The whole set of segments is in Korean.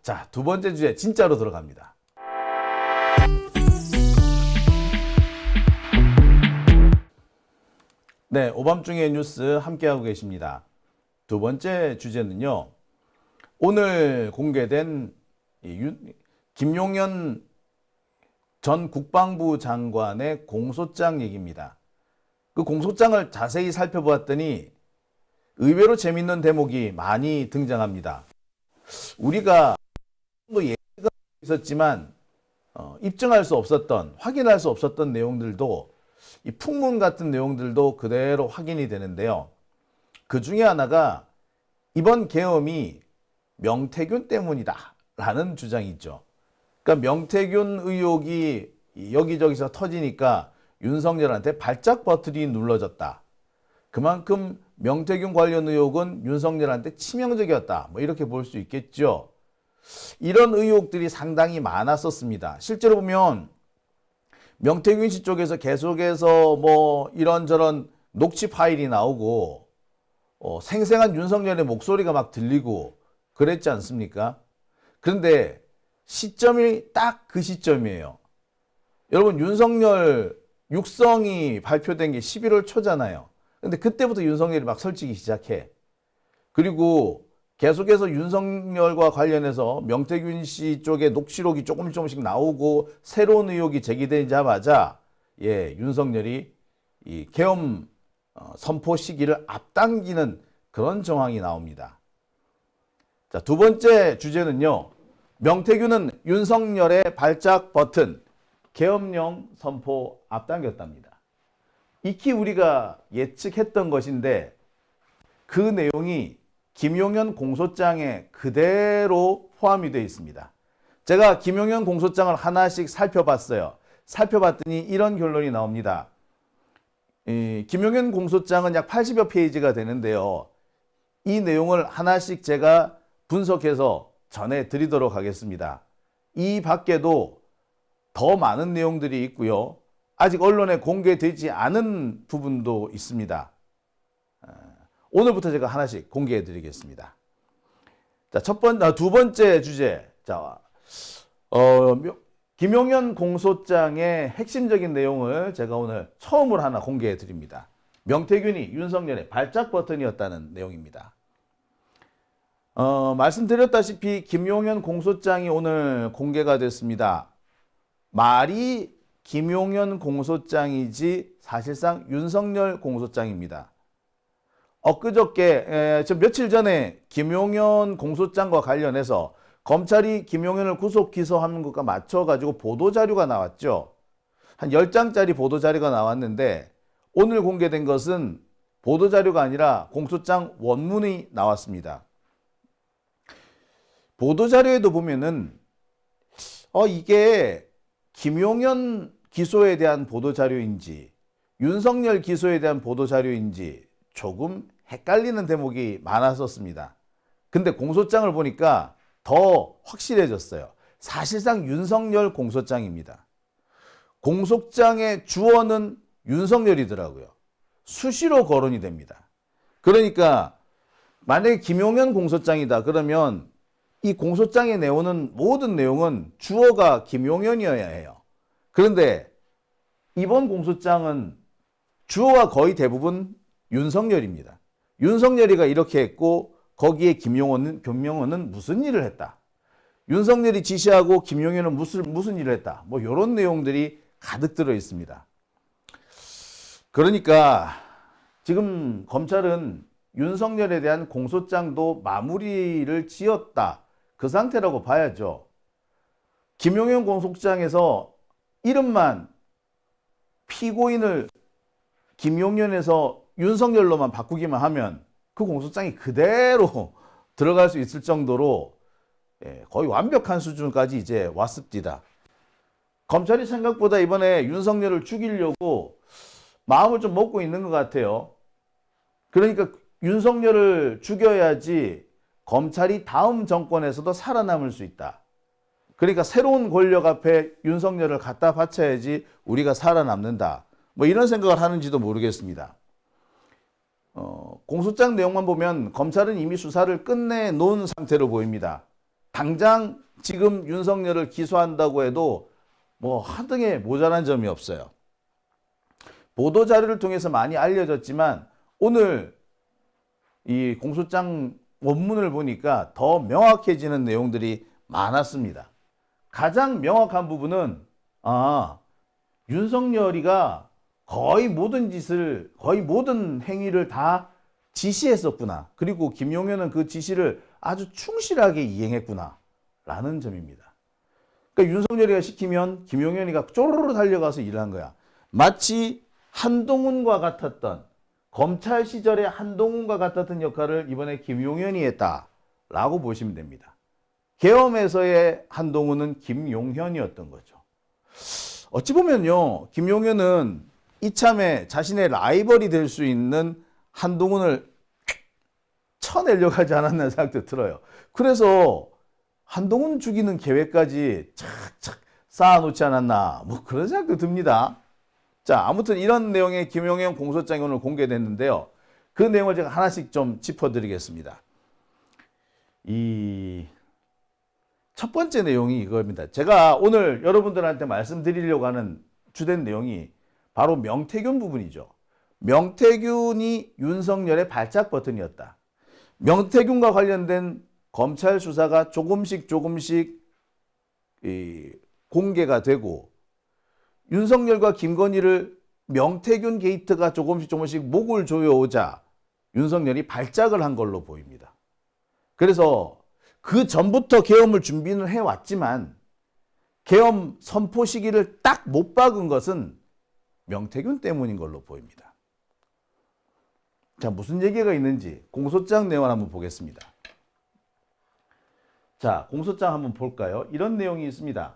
자, 두 번째 주제 진짜로 들어갑니다. 네, 오밤중의 뉴스 함께하고 계십니다. 두 번째 주제는요, 오늘 공개된 김용현 전 국방부 장관의 공소장 얘기입니다. 그 공소장을 자세히 살펴보았더니 의외로 재밌는 대목이 많이 등장합니다. 우리가 얘기가 있었지만 입증할 수 없었던, 확인할 수 없었던 내용들도, 이 풍문 같은 내용들도 그대로 확인이 되는데요. 그 중에 하나가 이번 계엄이 명태균 때문이다 라는 주장이 있죠. 그러니까 명태균 의혹이 여기저기서 터지니까 윤석열한테 발작 버튼이 눌러졌다. 그만큼 명태균 관련 의혹은 윤석열한테 치명적이었다. 뭐 이렇게 볼 수 있겠죠. 이런 의혹들이 상당히 많았었습니다. 실제로 보면 명태균 씨 쪽에서 계속해서 뭐 이런저런 녹취 파일이 나오고 생생한 윤석열의 목소리가 막 들리고 그랬지 않습니까? 그런데 시점이 딱 그 시점이에요. 여러분, 윤석열 육성이 발표된 게 11월 초잖아요. 근데 그때부터 윤석열이 막 설치기 시작해. 그리고 계속해서 윤석열과 관련해서 명태균 씨 쪽에 녹취록이 조금씩 나오고 새로운 의혹이 제기되자마자 윤석열이 이 계엄 선포 시기를 앞당기는 그런 정황이 나옵니다. 자, 두 번째 주제는요, 명태균은 윤석열의 발작 버튼, 계엄령 선포 앞당겼답니다. 익히 우리가 예측했던 것인데 그 내용이 김용현 공소장에 그대로 포함이 되어 있습니다. 제가 김용현 공소장을 하나씩 살펴봤어요. 살펴봤더니 이런 결론이 나옵니다. 김용현 공소장은 약 80여 페이지가 되는데요. 이 내용을 하나씩 제가 분석해서 전해드리도록 하겠습니다. 이 밖에도 더 많은 내용들이 있고요. 아직 언론에 공개되지 않은 부분도 있습니다. 오늘부터 제가 하나씩 공개해 드리겠습니다. 자, 두 번째 주제. 자, 김용현 공소장의 핵심적인 내용을 제가 오늘 처음으로 하나 공개해 드립니다. 명태균이 윤석열의 발작 버튼이었다는 내용입니다. 말씀드렸다시피 김용현 공소장이 오늘 공개가 됐습니다. 말이 김용현 공소장이지 사실상 윤석열 공소장입니다. 엊그저께 며칠 전에 김용현 공소장과 관련해서 검찰이 김용현을 구속 기소하는 것과 맞춰가지고 보도자료가 나왔죠. 한 10장짜리 보도자료가 나왔는데 오늘 공개된 것은 보도자료가 아니라 공소장 원문이 나왔습니다. 보도자료에도 보면은 이게 김용현 기소에 대한 보도자료인지 윤석열 기소에 대한 보도자료인지 조금 헷갈리는 대목이 많았었습니다. 근데 공소장을 보니까 더 확실해졌어요. 사실상 윤석열 공소장입니다. 공소장의 주어는 윤석열이더라고요. 수시로 거론이 됩니다. 그러니까 만약에 김용현 공소장이다 그러면 이 공소장에 내오는 모든 내용은 주어가 김용현이어야 해요. 그런데 이번 공소장은 주어가 거의 대부분 윤석열입니다. 윤석열이가 이렇게 했고 거기에 김용현은 무슨 일을 했다. 윤석열이 지시하고 김용현은 무슨 일을 했다. 뭐 이런 내용들이 가득 들어 있습니다. 그러니까 지금 검찰은 윤석열에 대한 공소장도 마무리를 지었다. 그 상태라고 봐야죠. 김용현 공소장에서 이름만 피고인을 김용현에서 윤석열로만 바꾸기만 하면 그 공소장이 그대로 들어갈 수 있을 정도로 거의 완벽한 수준까지 이제 왔습니다. 검찰이 생각보다 이번에 윤석열을 죽이려고 마음을 좀 먹고 있는 것 같아요. 그러니까 윤석열을 죽여야지 검찰이 다음 정권에서도 살아남을 수 있다. 그러니까 새로운 권력 앞에 윤석열을 갖다 바쳐야지 우리가 살아남는다. 뭐 이런 생각을 하는지도 모르겠습니다. 공소장 내용만 보면 검찰은 이미 수사를 끝내놓은 상태로 보입니다. 당장 지금 윤석열을 기소한다고 해도 뭐 하등에 모자란 점이 없어요. 보도자료를 통해서 많이 알려졌지만 오늘 이 공소장 원문을 보니까 더 명확해지는 내용들이 많았습니다. 가장 명확한 부분은 윤석열이가 거의 모든 행위를 다 지시했었구나. 그리고 김용현은 그 지시를 아주 충실하게 이행했구나. 라는 점입니다. 그러니까 윤석열이가 시키면 김용현이가 쪼르르 달려가서 일을 한 거야. 마치 한동훈과 같았던, 검찰 시절의 한동훈과 같았던 역할을 이번에 김용현이 했다라고 보시면 됩니다. 계엄에서의 한동훈은 김용현이었던 거죠. 어찌 보면요, 김용현은 이참에 자신의 라이벌이 될 수 있는 한동훈을 쳐내려고 하지 않았나 생각도 들어요. 그래서 한동훈 죽이는 계획까지 착착 쌓아놓지 않았나, 뭐 그런 생각도 듭니다. 자, 아무튼 이런 내용의 김용현 공소장이 오늘 공개됐는데요. 그 내용을 제가 하나씩 좀 짚어드리겠습니다. 이 첫 번째 내용이 이겁니다. 제가 오늘 여러분들한테 말씀드리려고 하는 주된 내용이 바로 명태균 부분이죠. 명태균이 윤석열의 발작 버튼이었다. 명태균과 관련된 검찰 수사가 조금씩 공개가 되고 윤석열과 김건희를 명태균 게이트가 조금씩 목을 조여오자 윤석열이 발작을 한 걸로 보입니다. 그래서 그 전부터 계엄을 준비는 해왔지만 계엄 선포 시기를 딱 못 박은 것은 명태균 때문인 걸로 보입니다. 자, 무슨 얘기가 있는지 공소장 내용을 한번 보겠습니다. 자, 공소장 한번 볼까요? 이런 내용이 있습니다.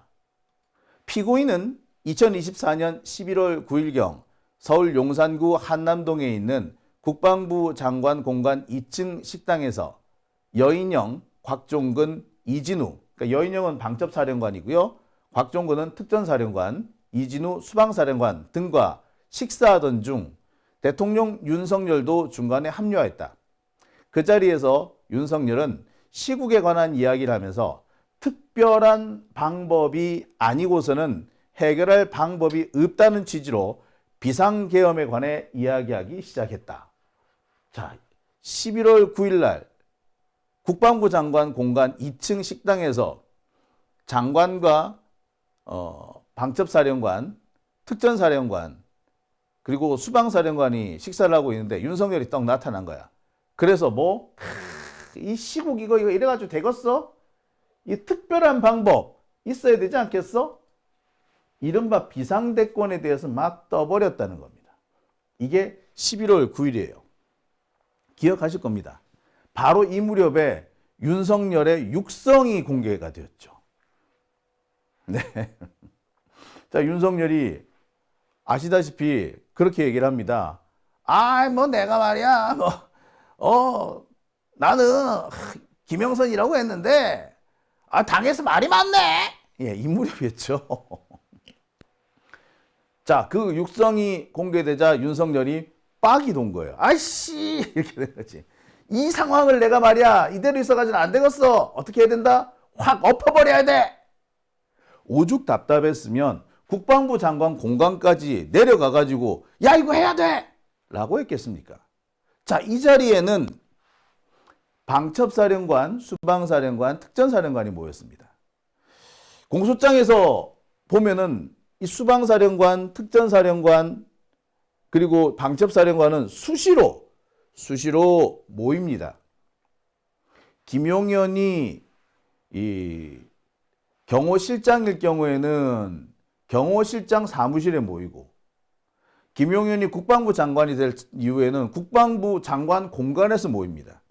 피고인은 2024년 11월 9일경 서울 용산구 한남동에 있는 국방부 장관 공관 2층 식당에서 여인영, 곽종근, 이진우, 그러니까 여인영은 방첩사령관이고요. 곽종근은 특전사령관, 이진우 수방사령관 등과 식사하던 중 대통령 윤석열도 중간에 합류했다. 그 자리에서 윤석열은 시국에 관한 이야기를 하면서 특별한 방법이 아니고서는 해결할 방법이 없다는 취지로 비상계엄에 관해 이야기하기 시작했다. 자, 11월 9일 날 국방부 장관 공관 2층 식당에서 장관과 방첩사령관, 특전사령관, 그리고 수방사령관이 식사를 하고 있는데 윤석열이 떡 나타난 거야. 그래서 이 시국 이거 이래가지고 되겠어? 이 특별한 방법 있어야 되지 않겠어? 이른바 비상대권에 대해서 막 떠버렸다는 겁니다. 이게 11월 9일이에요. 기억하실 겁니다. 바로 이 무렵에 윤석열의 육성이 공개가 되었죠. 네. 자, 윤석열이 아시다시피 그렇게 얘기를 합니다. 내가 말이야, 나는 김영선이라고 했는데, 당에서 말이 많네. 예, 이 무렵이었죠. 자, 그 육성이 공개되자 윤석열이 빡이 돈 거예요. 아이씨! 이렇게 된 거지. 이 상황을 내가 말이야, 이대로 있어가지고는 안 되겠어. 어떻게 해야 된다? 확 엎어버려야 돼. 오죽 답답했으면 국방부 장관 공관까지 내려가가지고, 야, 이거 해야 돼! 라고 했겠습니까? 자, 이 자리에는 방첩사령관, 수방사령관, 특전사령관이 모였습니다. 공소장에서 보면은 이 수방사령관, 특전사령관, 그리고 방첩사령관은 수시로 모입니다. 김용현이 이 경호실장일 경우에는 경호실장 사무실에 모이고, 김용현이 국방부 장관이 될 이후에는 국방부 장관 공관에서 모입니다.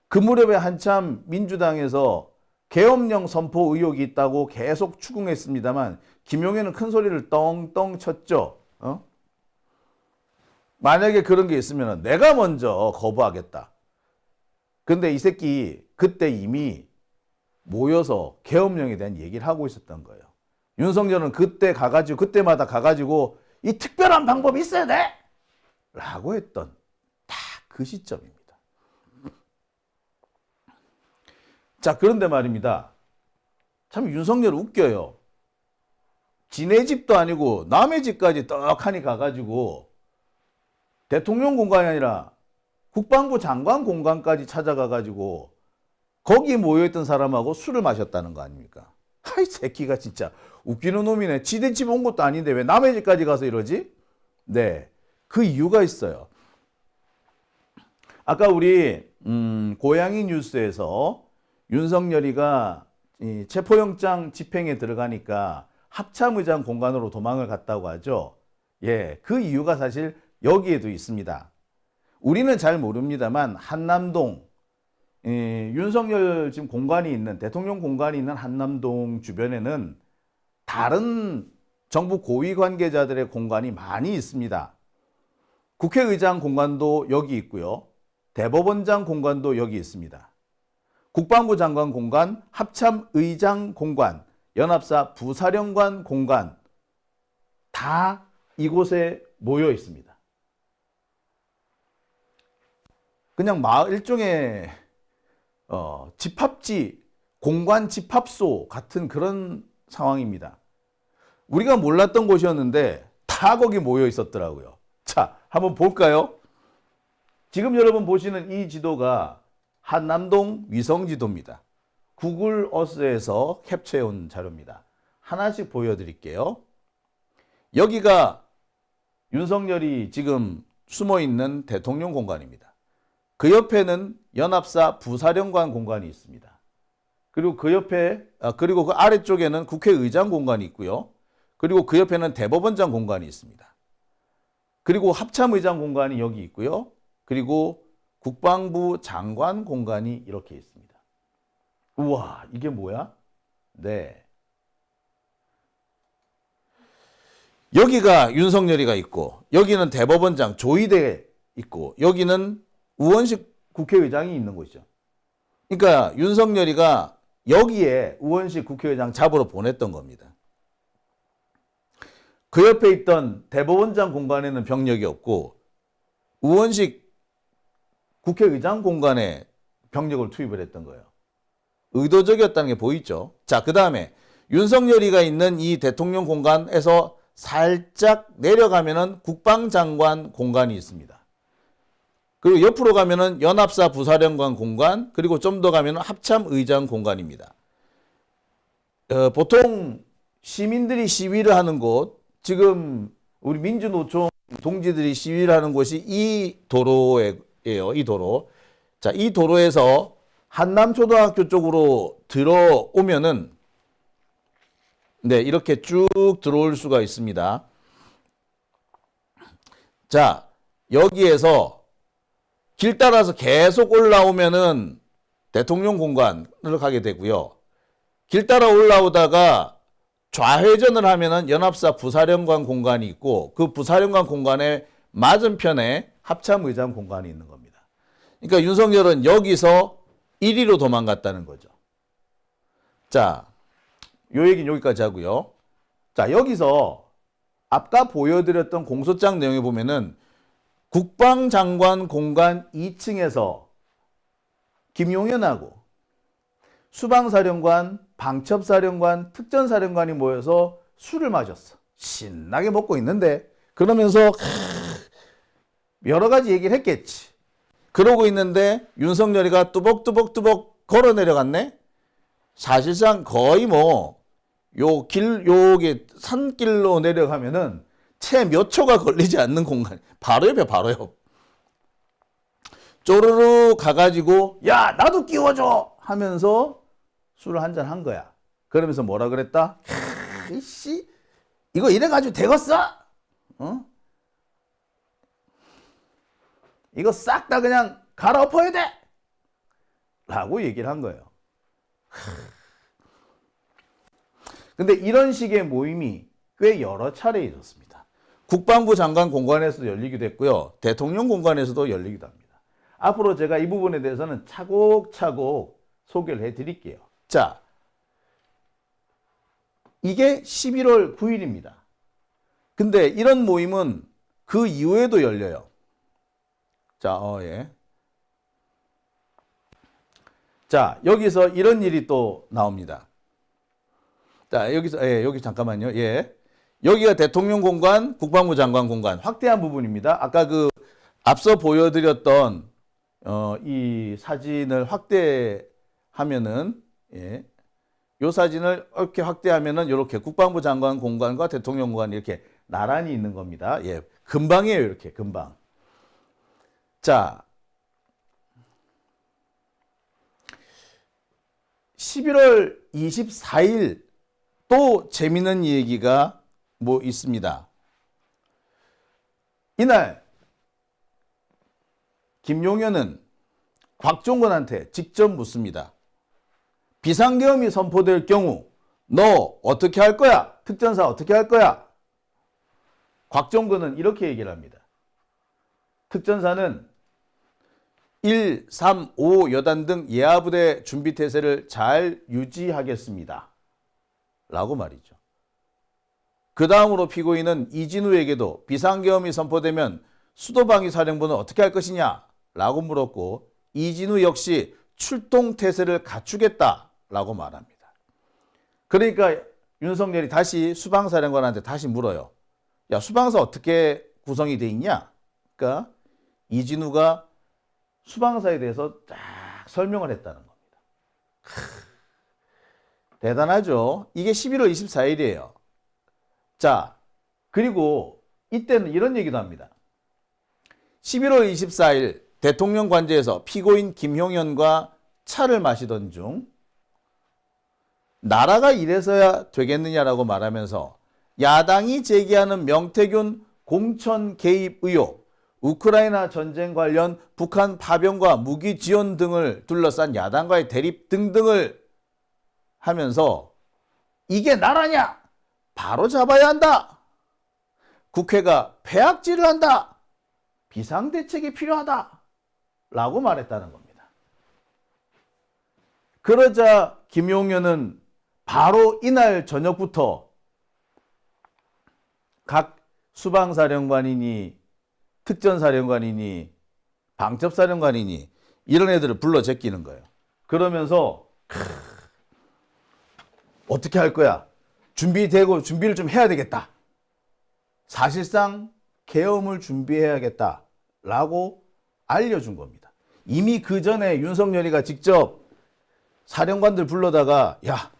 그 무렵에 한참 민주당에서 계엄령 선포 의혹이 있다고 계속 추궁했습니다만 김용현은 큰 소리를 떵떵 쳤죠. 만약에 그런 게 있으면 내가 먼저 거부하겠다. 근데 이 새끼 그때 이미 모여서 계엄령에 대한 얘기를 하고 있었던 거예요. 윤석열은 그때마다 가가지고 이 특별한 방법이 있어야 돼! 라고 했던 딱 그 시점입니다. 자, 그런데 말입니다. 참 윤석열 웃겨요. 지네 집도 아니고 남의 집까지 떡하니 가가지고 대통령 공간이 아니라 국방부 장관 공간까지 찾아가가지고 거기 모여있던 사람하고 술을 마셨다는 거 아닙니까? 하이 새끼가 진짜 웃기는 놈이네. 지네 집 온 것도 아닌데 왜 남의 집까지 가서 이러지? 네, 그 이유가 있어요. 아까 우리 고양이 뉴스에서 윤석열이가 이 체포영장 집행에 들어가니까 합참의장 공간으로 도망을 갔다고 하죠. 예, 그 이유가 사실 여기에도 있습니다. 우리는 잘 모릅니다만 한남동, 윤석열 지금 공간이 있는, 대통령 공간이 있는 한남동 주변에는 다른 정부 고위 관계자들의 공간이 많이 있습니다. 국회의장 공간도 여기 있고요. 대법원장 공간도 여기 있습니다. 국방부 장관 공간, 합참의장 공간, 연합사 부사령관 공간 다 이곳에 모여 있습니다. 그냥 일종의 집합지, 공관 집합소 같은 그런 상황입니다. 우리가 몰랐던 곳이었는데 다 거기 모여 있었더라고요. 자, 한번 볼까요? 지금 여러분 보시는 이 지도가 한남동 위성지도입니다. 구글 어스에서 캡처해온 자료입니다. 하나씩 보여드릴게요. 여기가 윤석열이 지금 숨어있는 대통령 공간입니다. 그 옆에는 연합사 부사령관 공간이 있습니다. 그리고 그리고 그 아래쪽에는 국회의장 공간이 있고요. 그리고 그 옆에는 대법원장 공간이 있습니다. 그리고 합참의장 공간이 여기 있고요. 그리고 국방부 장관 공간이 이렇게 있습니다. 우와, 이게 뭐야? 네. 여기가 윤석열이가 있고, 여기는 대법원장 조희대 있고, 여기는 우원식 국회의장이 있는 곳이죠. 그러니까 윤석열이가 여기에 우원식 국회의장 잡으러 보냈던 겁니다. 그 옆에 있던 대법원장 공간에는 병력이 없고 우원식 국회의장 공간에 병력을 투입을 했던 거예요. 의도적이었다는 게 보이죠. 자, 그 다음에 윤석열이가 있는 이 대통령 공간에서 살짝 내려가면은 국방장관 공간이 있습니다. 그리고 옆으로 가면은 연합사 부사령관 공간, 그리고 좀 더 가면은 합참의장 공간입니다. 보통 시민들이 시위를 하는 곳, 지금 우리 민주노총 동지들이 시위를 하는 곳이 이 도로예요. 이 도로. 자, 이 도로에서 한남초등학교 쪽으로 들어오면은 네, 이렇게 쭉 들어올 수가 있습니다. 자, 여기에서 길 따라서 계속 올라오면은 대통령 공간으로 가게 되고요. 길 따라 올라오다가 좌회전을 하면은 연합사 부사령관 공간이 있고 그 부사령관 공간의 맞은편에 합참의장 공간이 있는 겁니다. 그러니까 윤석열은 여기서 1위로 도망갔다는 거죠. 자, 요 얘기는 여기까지 하고요. 자, 여기서 아까 보여드렸던 공소장 내용에 보면은 국방장관 공간 2층에서 김용현하고 수방사령관, 방첩사령관, 특전사령관이 모여서 술을 마셨어. 신나게 먹고 있는데 그러면서 여러 가지 얘기를 했겠지. 그러고 있는데 윤석열이가 뚜벅뚜벅뚜벅 걸어 내려갔네. 사실상 거의 요게 산길로 내려가면은 채 몇 초가 걸리지 않는 공간. 바로 옆에 바로 옆. 쪼르르 가가지고 야 나도 끼워줘 하면서 술을 한잔 한 거야. 그러면서 뭐라 그랬다? 이씨 이거 이래가지고 되겠어? 어? 이거 싹 다 그냥 갈아엎어야 돼! 라고 얘기를 한 거예요. 근데 이런 식의 모임이 꽤 여러 차례 있었습니다. 국방부 장관 공간에서도 열리기도 했고요. 대통령 공간에서도 열리기도 합니다. 앞으로 제가 이 부분에 대해서는 차곡차곡 소개를 해드릴게요. 자, 이게 11월 9일입니다. 근데 이런 모임은 그 이후에도 열려요. 자, 예. 자, 여기서 이런 일이 또 나옵니다. 자, 여기 잠깐만요. 예. 여기가 대통령 공간, 국방부 장관 공간 확대한 부분입니다. 아까 그 앞서 보여드렸던 이 사진을 확대하면은 예. 요 사진을 이렇게 확대하면은 이렇게 국방부 장관 공간과 대통령 공간이 이렇게 나란히 있는 겁니다. 예. 금방이에요, 이렇게 금방. 자, 11월 24일 또 재미있는 얘기가 뭐 있습니다. 이날 김용현은 곽종건한테 직접 묻습니다. 비상계엄이 선포될 경우 너 어떻게 할 거야? 특전사 어떻게 할 거야? 곽종건은 이렇게 얘기를 합니다. 특전사는 1, 3, 5 여단 등 예하부대 준비태세를 잘 유지하겠습니다. 라고 말이죠. 그 다음으로 피고인은 이진우에게도 비상계엄이 선포되면 수도방위사령부는 어떻게 할 것이냐? 라고 물었고 이진우 역시 출동태세를 갖추겠다. 라고 말합니다. 그러니까 윤석열이 다시 수방사령관한테 다시 물어요. 야, 수방사 어떻게 구성이 돼 있냐? 그러니까 이진우가 수방사에 대해서 딱 설명을 했다는 겁니다. 대단하죠? 이게 11월 24일이에요. 자, 그리고 이때는 이런 얘기도 합니다. 11월 24일 대통령 관저에서 피고인 김용현과 차를 마시던 중 나라가 이래서야 되겠느냐라고 말하면서 야당이 제기하는 명태균 공천 개입 의혹, 우크라이나 전쟁 관련 북한 파병과 무기 지원 등을 둘러싼 야당과의 대립 등등을 하면서 이게 나라냐? 바로 잡아야 한다. 국회가 폐악질을 한다. 비상대책이 필요하다. 라고 말했다는 겁니다. 그러자 김용현은 바로 이날 저녁부터 각 수방사령관이니 특전사령관이니 방첩사령관이니 이런 애들을 불러 제끼는 거예요. 그러면서 어떻게 할 거야? 준비되고 준비를 좀 해야 되겠다. 사실상 계엄을 준비해야겠다라고 알려준 겁니다. 이미 그 전에 윤석열이가 직접 사령관들 불러다가 야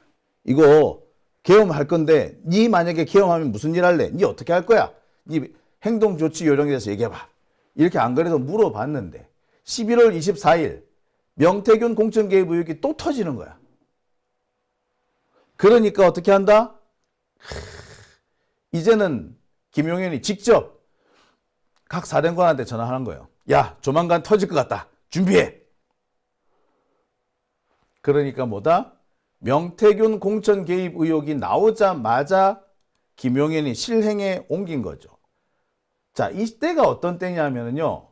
이거 계엄할 건데 니 만약에 계엄하면 무슨 일 할래? 니 어떻게 할 거야? 니 행동조치 요령에 대해서 얘기해봐. 이렇게 안 그래도 물어봤는데 11월 24일 명태균 공천 개입 의혹이 또 터지는 거야. 그러니까 어떻게 한다? 이제는 김용현이 직접 각 사령관한테 전화하는 거예요. 야, 조만간 터질 것 같다. 준비해. 그러니까 뭐다? 명태균 공천 개입 의혹이 나오자마자 김용현이 실행에 옮긴 거죠. 자, 이때가 어떤 때냐면요.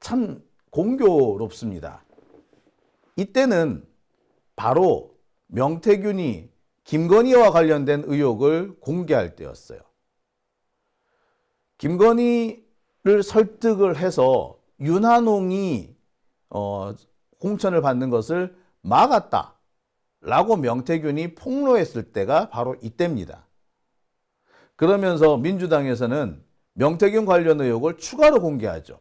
참 공교롭습니다. 이때는 바로 명태균이 김건희와 관련된 의혹을 공개할 때였어요. 김건희를 설득을 해서 윤한홍이 공천을 받는 것을 막았다라고 명태균이 폭로했을 때가 바로 이때입니다. 그러면서 민주당에서는 명태균 관련 의혹을 추가로 공개하죠.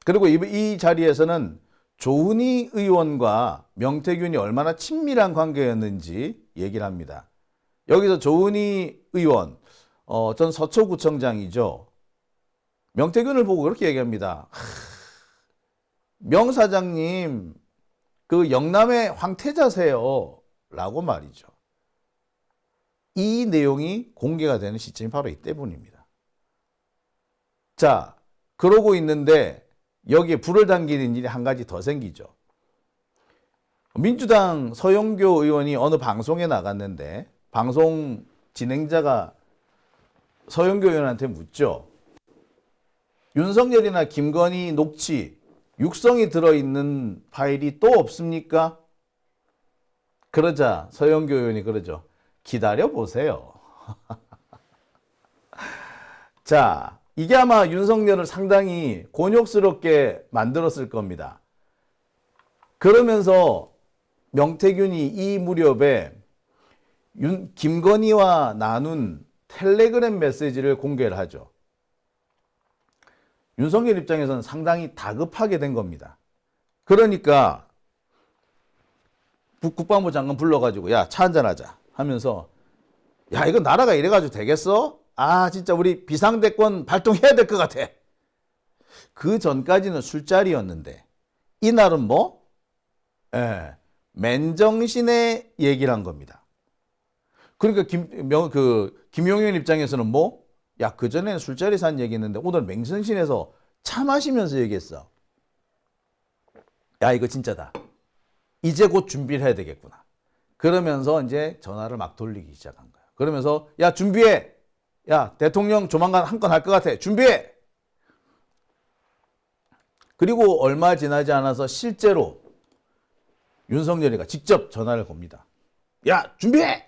그리고 이 자리에서는 조은희 의원과 명태균이 얼마나 친밀한 관계였는지 얘기를 합니다. 여기서 조은희 의원, 전 서초구청장이죠. 명태균을 보고 그렇게 얘기합니다. 명 사장님, 그 영남의 황태자세요. 라고 말이죠. 이 내용이 공개가 되는 시점이 바로 이때뿐입니다. 자, 그러고 있는데 여기에 불을 당기는 일이 한 가지 더 생기죠. 민주당 서영교 의원이 어느 방송에 나갔는데 방송 진행자가 서영교 의원한테 묻죠. 윤석열이나 김건희 녹취, 육성이 들어있는 파일이 또 없습니까? 그러자 서영교 의원이 그러죠. 기다려보세요. 자, 이게 아마 윤석열을 상당히 곤욕스럽게 만들었을 겁니다. 그러면서 명태균이 이 무렵에 김건희와 나눈 텔레그램 메시지를 공개를 하죠. 윤석열 입장에서는 상당히 다급하게 된 겁니다. 그러니까 국방부 장관 불러가지고 야, 차 한잔하자 하면서 야, 이거 나라가 이래가지고 되겠어? 아, 진짜 우리 비상대권 발동해야 될 것 같아. 그 전까지는 술자리였는데 이날은 뭐? 맨정신에 얘기를 한 겁니다. 그러니까 김용현 입장에서는 뭐? 야, 그전에는 술자리에서 한 얘기했는데 오늘 맹정신에서 차 마시면서 얘기했어. 야, 이거 진짜다. 이제 곧 준비를 해야 되겠구나. 그러면서 이제 전화를 막 돌리기 시작한 거야. 그러면서 야, 준비해. 야, 대통령 조만간 한 건 할 것 같아. 준비해. 그리고 얼마 지나지 않아서 실제로 윤석열이가 직접 전화를 겁니다. 야, 준비해.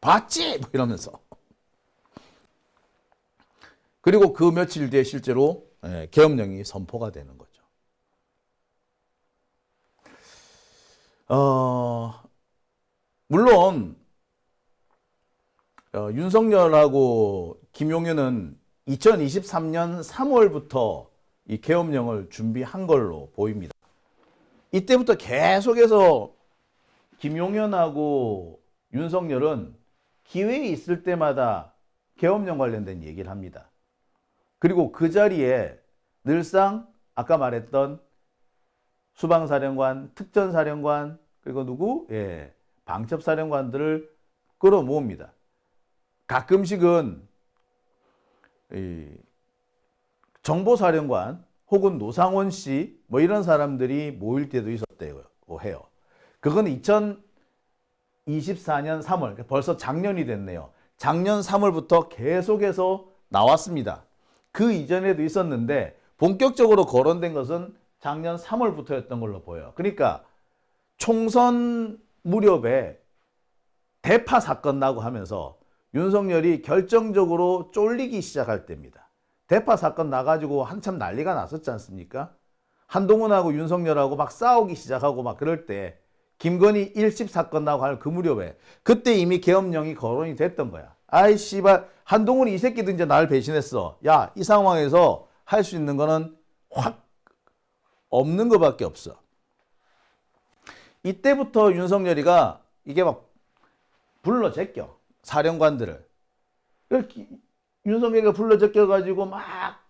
봤지? 뭐 이러면서. 그리고 그 며칠 뒤에 실제로 계엄령이 선포가 되는 거죠. 물론 윤석열하고 김용현은 2023년 3월부터 이 계엄령을 준비한 걸로 보입니다. 이때부터 계속해서 김용현하고 윤석열은 기회에 있을 때마다 계엄령 관련된 얘기를 합니다. 그리고 그 자리에 늘상 아까 말했던 수방사령관, 특전사령관, 그리고 누구? 방첩사령관들을 끌어모읍니다. 가끔씩은 정보사령관 혹은 노상원 씨 뭐 이런 사람들이 모일 때도 있었대요 해요. 그건 2024년 3월, 벌써 작년이 됐네요. 작년 3월부터 계속해서 나왔습니다. 그 이전에도 있었는데 본격적으로 거론된 것은 작년 3월부터였던 걸로 보여요. 그러니까 총선 무렵에 대파 사건 나고 하면서 윤석열이 결정적으로 쫄리기 시작할 때입니다. 대파 사건 나가지고 한참 난리가 났었지 않습니까? 한동훈하고 윤석열하고 막 싸우기 시작하고 막 그럴 때 김건희 1심 사건 나고 할 그 무렵에 그때 이미 계엄령이 거론이 됐던 거야. 아이 씨발, 한동훈이 이 새끼도 이제 날 배신했어. 야, 이 상황에서 할 수 있는 거는 확 없는 것밖에 없어. 이때부터 윤석열이가 이게 막 불러 제껴 사령관들을. 윤석열이가 불러 제껴가지고 막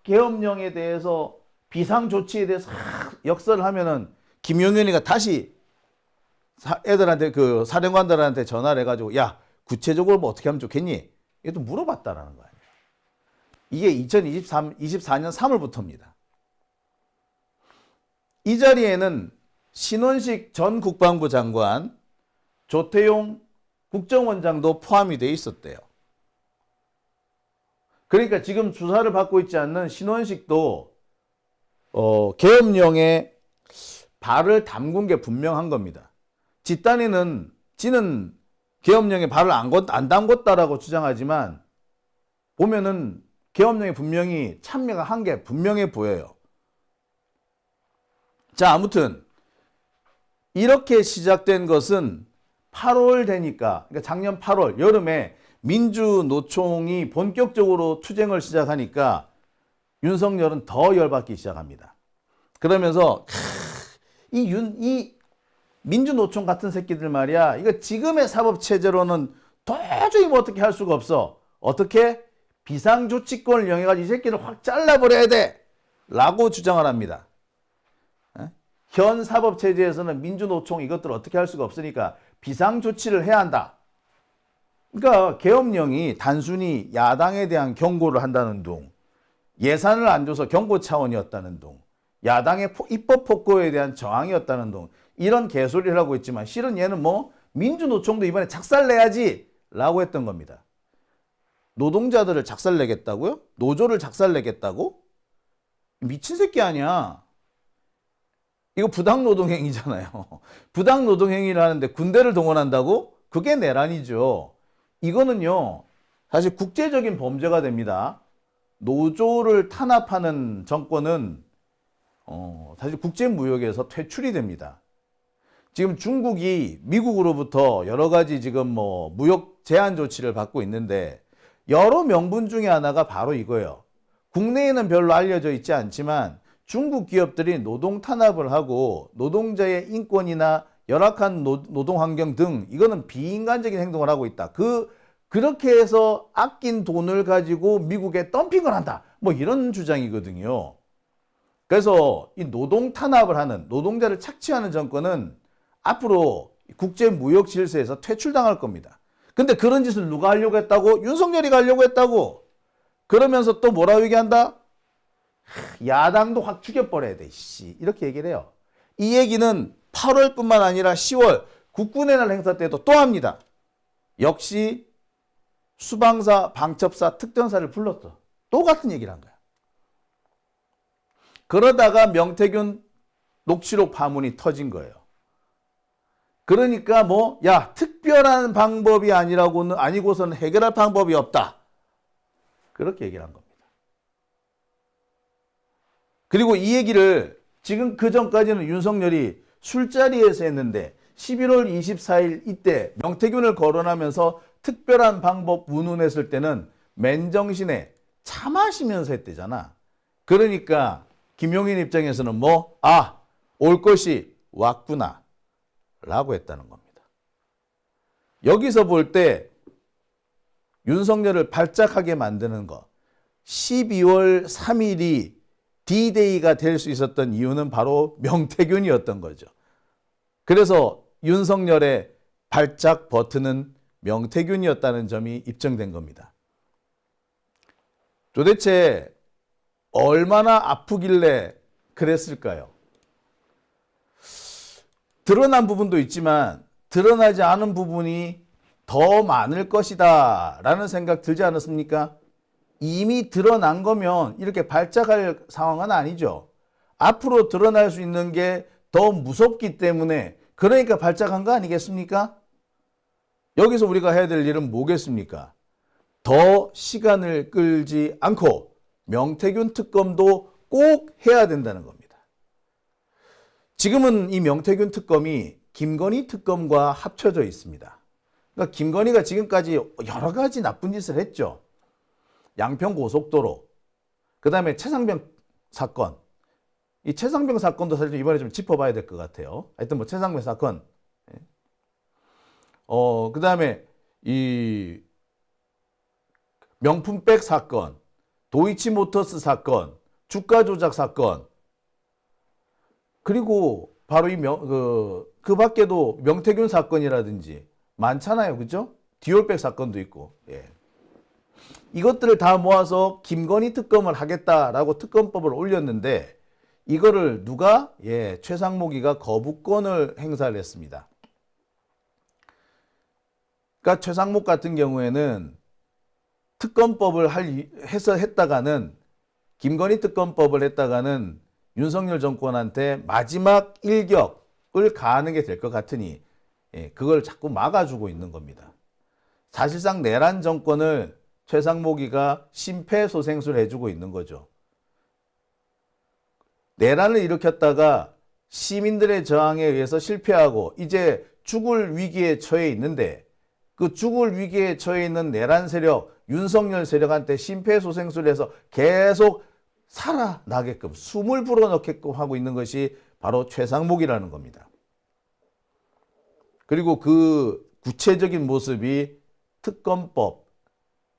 계엄령에 대해서 비상조치에 대해서 역설을 하면은 김용현이가 다시 애들한테 그 사령관들한테 전화를 해가지고 야, 구체적으로 뭐 어떻게 하면 좋겠니? 이게 또 물어봤다라는 거예요. 이게 2024년 3월부터입니다. 이 자리에는 신원식 전 국방부 장관, 조태용 국정원장도 포함이 돼 있었대요. 그러니까 지금 수사를 받고 있지 않는 신원식도 계엄령에 발을 담근 게 분명한 겁니다. 지는 계엄령에 발을 안 담궜다라고 주장하지만 보면은 계엄령에 분명히 참여가 한 게 분명해 보여요. 자, 아무튼 이렇게 시작된 것은 8월 되니까, 그러니까 작년 8월 여름에 민주노총이 본격적으로 투쟁을 시작하니까 윤석열은 더 열받기 시작합니다. 그러면서 이 민주노총 같은 새끼들 말이야, 이거 지금의 사법체제로는 도저히 뭐 어떻게 할 수가 없어. 어떻게? 비상조치권을 이용해가지고 이 새끼를 확 잘라버려야 돼 라고 주장을 합니다. 현 사법체제에서는 민주노총 이것들을 어떻게 할 수가 없으니까 비상조치를 해야 한다. 그러니까 계엄령이 단순히 야당에 대한 경고를 한다는 둥, 예산을 안 줘서 경고 차원이었다는 둥, 야당의 입법 폭거에 대한 저항이었다는 둥, 이런 개소리를 하고 있지만 실은 얘는 뭐 민주노총도 이번에 작살내야지 라고 했던 겁니다. 노동자들을 작살내겠다고요? 노조를 작살내겠다고? 미친 새끼 아니야. 이거 부당노동행위잖아요. 부당노동행위를 하는데 군대를 동원한다고? 그게 내란이죠. 이거는요, 사실 국제적인 범죄가 됩니다. 노조를 탄압하는 정권은 사실 국제무역에서 퇴출이 됩니다. 지금 중국이 미국으로부터 여러 가지 지금 뭐 무역 제한 조치를 받고 있는데 여러 명분 중에 하나가 바로 이거예요. 국내에는 별로 알려져 있지 않지만 중국 기업들이 노동 탄압을 하고 노동자의 인권이나 열악한 노동 환경 등 이거는 비인간적인 행동을 하고 있다. 그렇게 해서 아낀 돈을 가지고 미국에 덤핑을 한다. 뭐 이런 주장이거든요. 그래서 이 노동 탄압을 하는 노동자를 착취하는 정권은 앞으로 국제 무역 질서에서 퇴출당할 겁니다. 근데 그런 짓을 누가 하려고 했다고? 윤석열이가 하려고 했다고. 그러면서 또 뭐라고 얘기한다? 야당도 확 죽여버려야 돼. 이렇게 얘기를 해요. 이 얘기는 8월뿐만 아니라 10월 국군의 날 행사 때도 또 합니다. 역시 수방사, 방첩사, 특전사를 불렀어. 또 같은 얘기를 한 거야. 그러다가 명태균 녹취록 파문이 터진 거예요. 그러니까 특별한 방법이 아니고서는 해결할 방법이 없다. 그렇게 얘기를 한 겁니다. 그리고 이 얘기를 지금 그 전까지는 윤석열이 술자리에서 했는데 11월 24일 이때 명태균을 거론하면서 특별한 방법 운운했을 때는 맨정신에 차 마시면서 했대잖아. 그러니까 김용인 입장에서는 올 것이 왔구나 라고 했다는 겁니다. 여기서 볼 때 윤석열을 발작하게 만드는 거 12월 3일이 D-Day가 될 수 있었던 이유는 바로 명태균이었던 거죠. 그래서 윤석열의 발작 버튼은 명태균이었다는 점이 입증된 겁니다. 도대체 얼마나 아프길래 그랬을까요? 드러난 부분도 있지만 드러나지 않은 부분이 더 많을 것이다 라는 생각 들지 않았습니까? 이미 드러난 거면 이렇게 발작할 상황은 아니죠. 앞으로 드러날 수 있는 게 더 무섭기 때문에 그러니까 발작한 거 아니겠습니까? 여기서 우리가 해야 될 일은 뭐겠습니까? 더 시간을 끌지 않고 명태균 특검도 꼭 해야 된다는 겁니다. 지금은 이 명태균 특검이 김건희 특검과 합쳐져 있습니다. 그러니까 김건희가 지금까지 여러 가지 나쁜 짓을 했죠. 양평 고속도로, 그 다음에 최상병 사건. 이 최상병 사건도 사실 이번에 좀 짚어봐야 될 것 같아요. 하여튼 최상병 사건. 그 다음에 이 명품백 사건, 도이치모터스 사건, 주가 조작 사건, 그리고 바로 그 밖에도 명태균 사건이라든지 많잖아요. 그죠? 디올백 사건도 있고. 이것들을 다 모아서 김건희 특검을 하겠다라고 특검법을 올렸는데 이거를 누가? 최상목이가 거부권을 행사를 했습니다. 그러니까 최상목 같은 경우에는 특검법을 했다가는 김건희 특검법을 했다가는 윤석열 정권한테 마지막 일격을 가하는 게 될 것 같으니 그걸 자꾸 막아주고 있는 겁니다. 사실상 내란 정권을 최상목이가 심폐소생술 해주고 있는 거죠. 내란을 일으켰다가 시민들의 저항에 의해서 실패하고 이제 죽을 위기에 처해 있는데 그 죽을 위기에 처해 있는 내란 세력, 윤석열 세력한테 심폐소생술해서 계속 살아나게끔 숨을 불어넣게끔 하고 있는 것이 바로 최상목이라는 겁니다. 그리고 그 구체적인 모습이 특검법,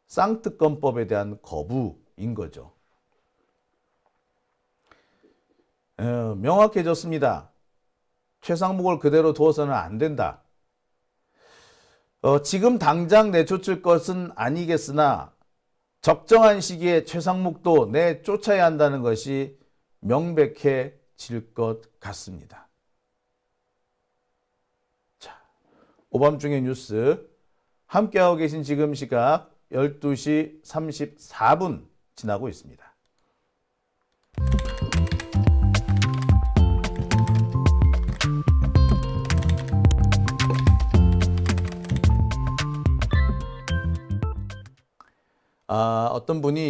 쌍특검법에 대한 거부인 거죠. 명확해졌습니다. 최상목을 그대로 두어서는 안 된다. 지금 당장 내쫓을 것은 아니겠으나 적정한 시기에 최상목도 내쫓아야 한다는 것이 명백해질 것 같습니다. 자, 오밤중의 뉴스 함께하고 계신 지금 시각 12시 34분 지나고 있습니다. 어떤 분이